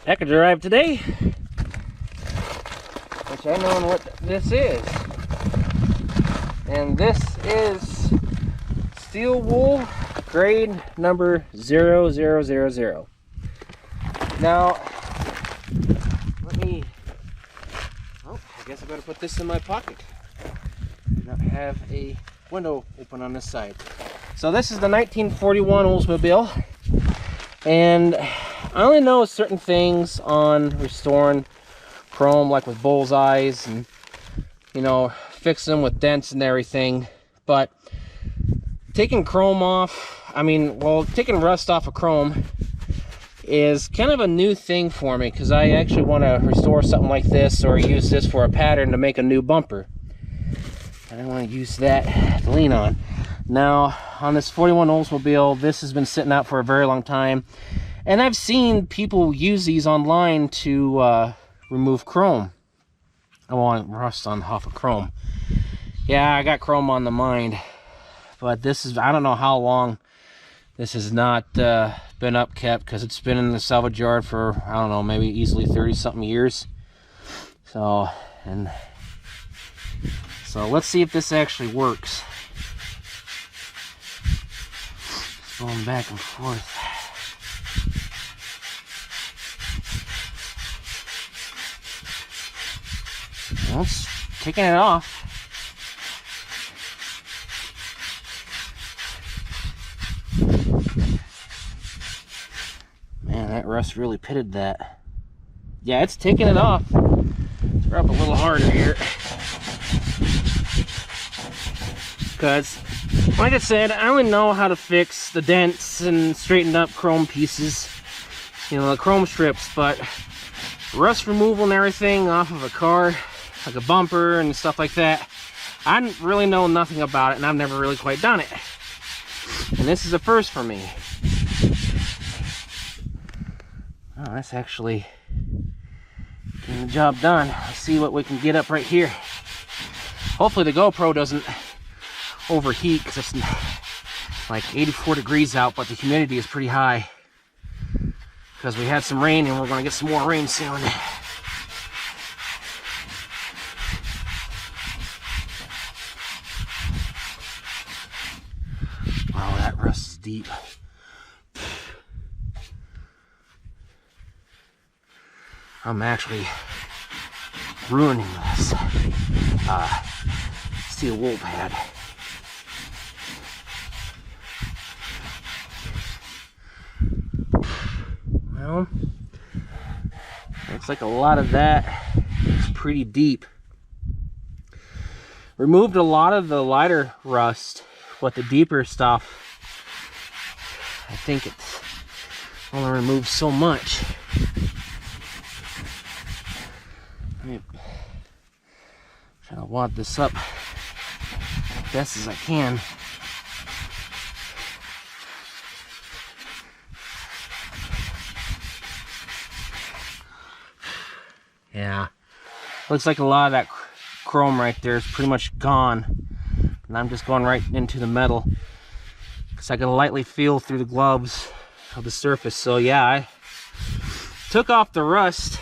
Echo drive today, which I know what this is. And this is steel wool grade number 0000. Now, I guess I better put this in my pocket. Not have a window open on this side. So this is the 1941 Oldsmobile, and I only know certain things on restoring chrome, like with bullseyes and, you know, fixing them with dents and everything. But taking chrome off, taking rust off of chrome is kind of a new thing for me, because I actually want to restore something like this or use this for a pattern to make a new bumper. And I want to use that to lean on. Now, on this 41 Oldsmobile, this has been sitting out for a very long time. And I've seen people use these online to remove chrome. I want rust on off of chrome. Yeah, I got chrome on the mind. But this is, I don't know how long this has not been upkept, because it's been in the salvage yard for, I don't know, maybe easily 30-something years. So let's see if this actually works. Going back and forth. Well, it's taking it off. Man, that rust really pitted that. Yeah, it's taking it off. Let's rub a little harder here. Because, like I said, I only know how to fix the dents and straighten up chrome pieces. You know, the chrome strips, but rust removal and everything off of a car, like a bumper and stuff like that, I really know nothing about it, and I've never really quite done it. And this is a first for me. Oh, that's actually getting the job done. Let's see what we can get up right here. Hopefully the GoPro doesn't overheat, because it's like 84 degrees out, but the humidity is pretty high because we had some rain, and we're going to get some more rain soon. Wow, that rust is deep. I'm actually ruining this steel wool pad. Well, looks like a lot of that is pretty deep. Removed a lot of the lighter rust, but the deeper stuff, I think it's only removed so much. I'm trying to wad this up best as I can. Yeah, looks like a lot of that chrome right there is pretty much gone, and I'm just going right into the metal because I can lightly feel through the gloves of the surface. So yeah, I took off the rust,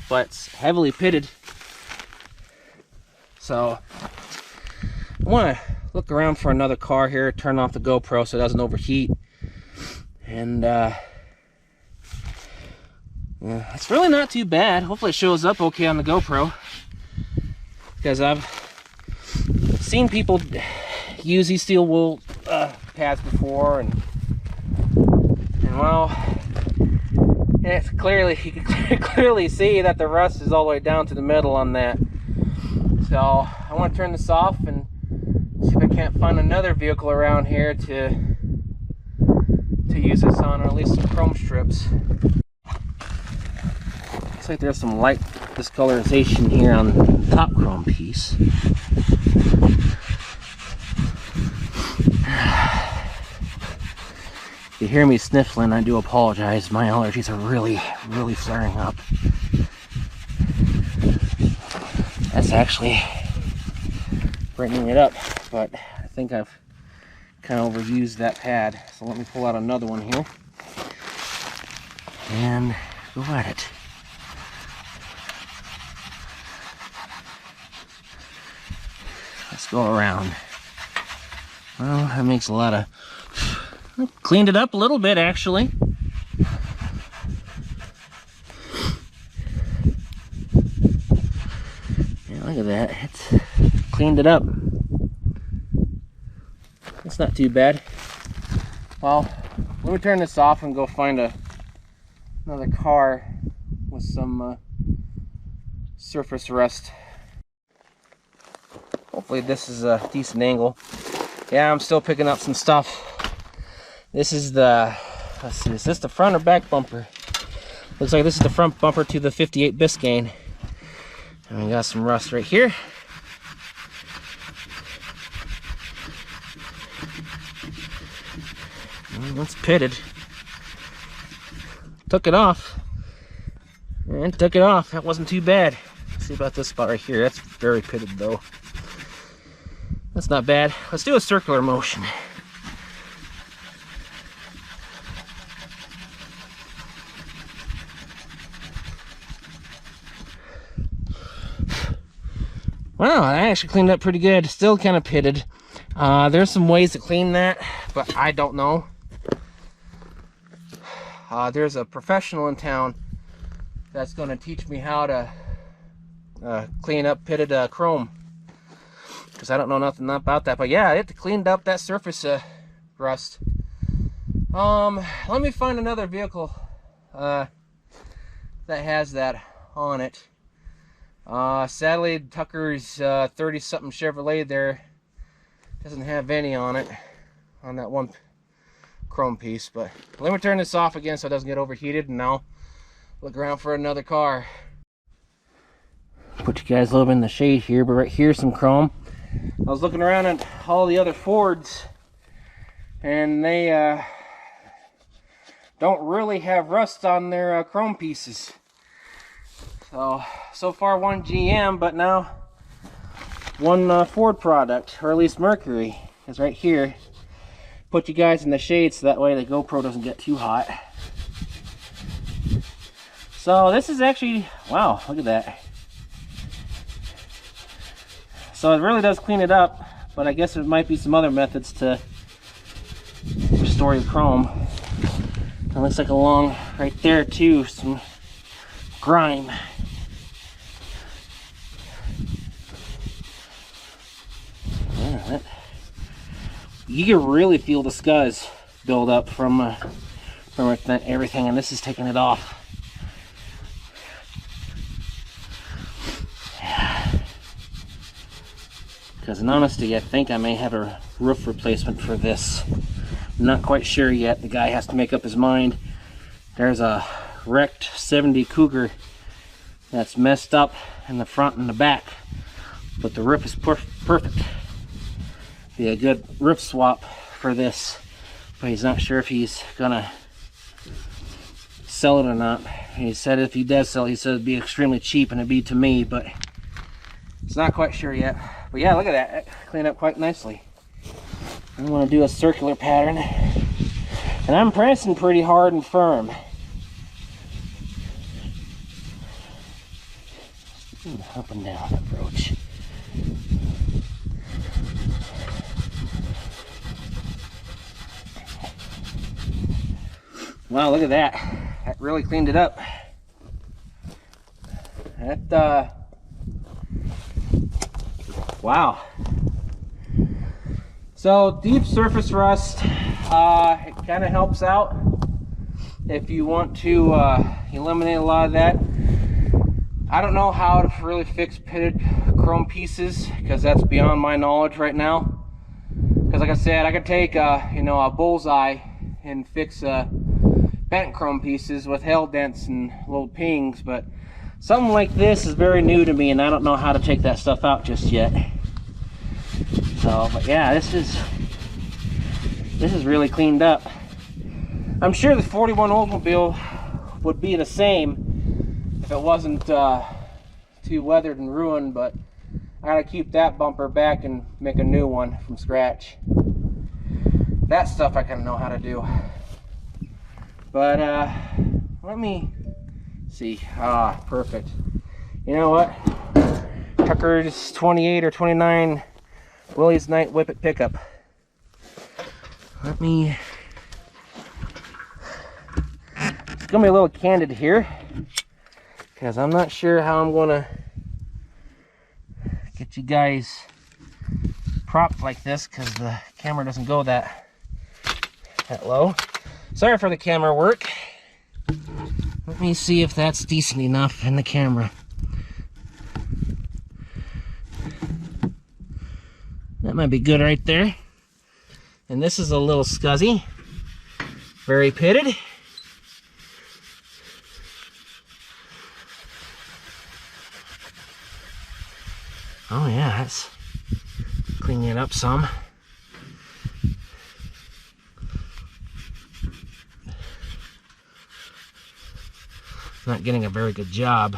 but it's heavily pitted. So I want to look around for another car here, turn off the GoPro so it doesn't overheat, and yeah, it's really not too bad. Hopefully it shows up okay on the GoPro, because I've seen people use these steel wool pads before, and well, it's clearly, you can clearly see that the rust is all the way down to the middle on that. So I want to turn this off and see if I can't find another vehicle around here to use this on, or at least some chrome strips. Looks like there's some light discolorization here on the top chrome piece. If you hear me sniffling, I do apologize. My allergies are really flaring up. That's actually brightening it up, but I think I've kind of overused that pad. So let me pull out another one here. and go at it. Let's go around. Well, that makes a lot of... Cleaned it up a little bit, actually. Yeah, look at that. It's cleaned it up. It's not too bad. Well, let me turn this off and go find another car with some surface rust. Hopefully this is a decent angle. Yeah, I'm still picking up some stuff. This is the, let's see, is this the front or back bumper? Looks like this is the front bumper to the 58 Biscayne. And we got some rust right here. Well, it's pitted. Took it off. And took it off. That wasn't too bad. Let's see about this spot right here. That's very pitted though. That's not bad. Let's do a circular motion. Wow, I actually cleaned up pretty good. Still kind of pitted. There's some ways to clean that, but I don't know. There's a professional in town that's going to teach me how to clean up pitted chrome, because I don't know nothing about that. But yeah, it cleaned up that surface rust. Let me find another vehicle that has that on it. Sadly, Tucker's 30-something Chevrolet there doesn't have any on it, on that one chrome piece. But let me turn this off again so it doesn't get overheated, and I'll look around for another car. Put you guys a little bit in the shade here, but right here's some chrome. I was looking around at all the other Fords, and they don't really have rust on their chrome pieces. So far one GM, but now one Ford product, or at least Mercury, is right here. Put you guys in the shade so that way the GoPro doesn't get too hot. So this is actually, wow, look at that. So it really does clean it up, but I guess there might be some other methods to restore your chrome. It looks like along right there too, some grime. Yeah, you can really feel the scuzz build up from everything, and this is taking it off. Because in honesty, I think I may have a roof replacement for this. I'm not quite sure yet. The guy has to make up his mind. There's a wrecked 70 Cougar that's messed up in the front and the back, but the roof is perfect. Be a good roof swap for this, but he's not sure if he's gonna sell it or not. He said if he does sell it, he said it'd be extremely cheap and it'd be to me, but it's not quite sure yet. But yeah, look at that. That cleaned up quite nicely. I want to do a circular pattern, and I'm pressing pretty hard and firm. Up and down approach. Wow, look at that. That really cleaned it up. That, wow. So deep surface rust, it kind of helps out if you want to eliminate a lot of that. I don't know how to really fix pitted chrome pieces, because that's beyond my knowledge right now. Because like I said, I could take a bullseye and fix bent chrome pieces with hell dents and little pings, but something like this is very new to me, and I don't know how to take that stuff out just yet. So, but yeah, this is really cleaned up. I'm sure the 41 Oldsmobile would be the same if it wasn't too weathered and ruined, but I gotta keep that bumper back and make a new one from scratch. That stuff I kind of know how to do. But let me see. Ah, perfect. You know what? Tucker's 28 or 29 Willie's Night Whippet pickup. Let me... It's gonna be a little candid here, because I'm not sure how I'm gonna get you guys propped like this, because the camera doesn't go that low. Sorry for the camera work. Let me see if that's decent enough in the camera. That might be good right there. And this is a little scuzzy, very pitted. Oh yeah, that's cleaning it up some. Not getting a very good job.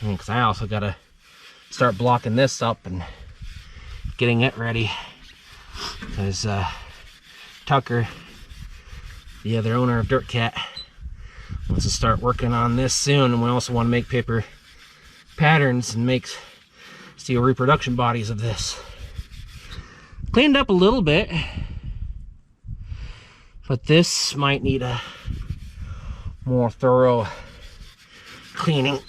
Because I also gotta start blocking this up and getting it ready. Because Tucker, the other owner of DirtCat, wants to start working on this soon, and we also want to make paper patterns and make steel reproduction bodies of this. Cleaned up a little bit, but this might need a more thorough cleaning.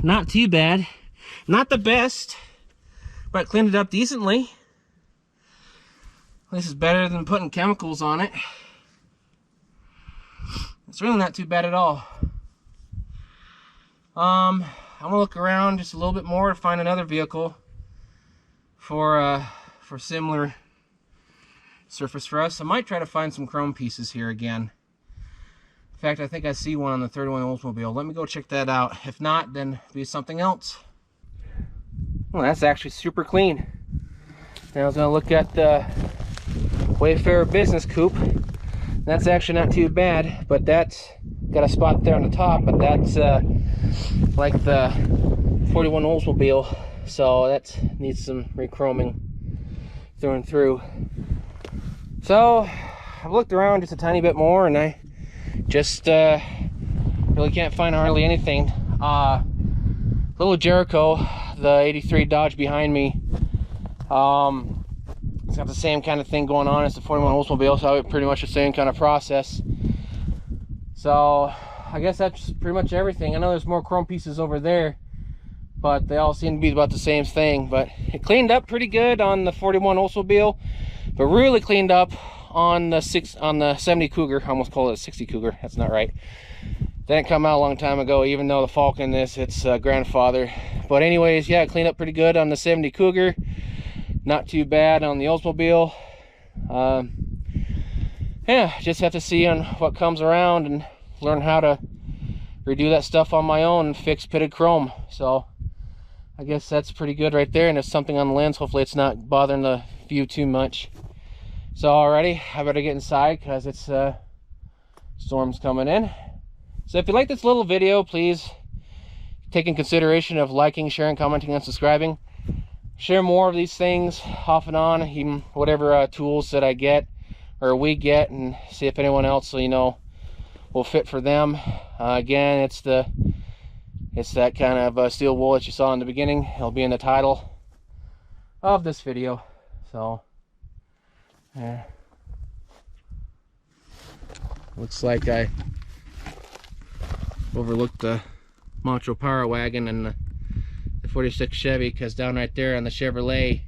Not too bad. Not the best, but cleaned it up decently. This is better than putting chemicals on it. It's really not too bad at all. I'm gonna look around just a little bit more to find another vehicle for similar surface for us. I might try to find some chrome pieces here again. In fact, I think I see one on the 31 Oldsmobile. Let me go check that out. If not, then it'll be something else. Well, that's actually super clean. Now I was going to look at the Wayfarer Business Coupe. That's actually not too bad, but that's got a spot there on the top, but that's like the 41 Oldsmobile, so that needs some rechroming through and through. So I've looked around just a tiny bit more, and I just really can't find hardly anything. Little Jericho, the 83 Dodge behind me, it's got the same kind of thing going on as the 41 Oldsmobile, so pretty much the same kind of process. So I guess that's pretty much everything. I know there's more chrome pieces over there, but they all seem to be about the same thing. But it cleaned up pretty good on the 41 Oldsmobile, but really cleaned up on the 70 Cougar. I almost called it a 60 Cougar. That's not right. Didn't come out a long time ago, even though the Falcon is its grandfather. But anyways, yeah, cleaned up pretty good on the 70 Cougar. Not too bad on the Oldsmobile. Yeah, just have to see on what comes around and learn how to redo that stuff on my own and fix pitted chrome. So I guess that's pretty good right there, and there's something on the lens. Hopefully it's not bothering the view too much. So alrighty, I better get inside because it's storm's coming in. So if you like this little video, please take in consideration of liking, sharing, commenting, and subscribing. Share more of these things off and on, even whatever tools that I get or we get, and see if anyone else, you know, will fit for them. Again, it's that kind of steel wool that you saw in the beginning. It'll be in the title of this video. So looks like I overlooked the Macho Power Wagon and the 46 Chevy, because down right there on the Chevrolet,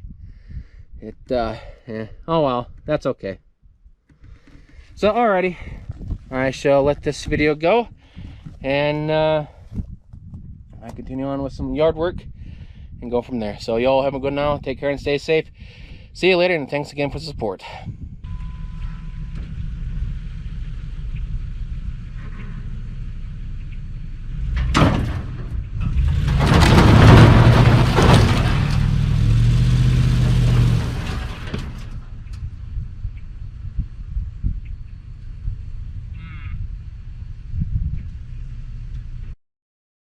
it yeah. Oh well, that's okay. So alrighty, I shall let this video go, and I continue on with some yard work and go from there. So y'all have a good now, take care and stay safe. See you later, and thanks again for the support.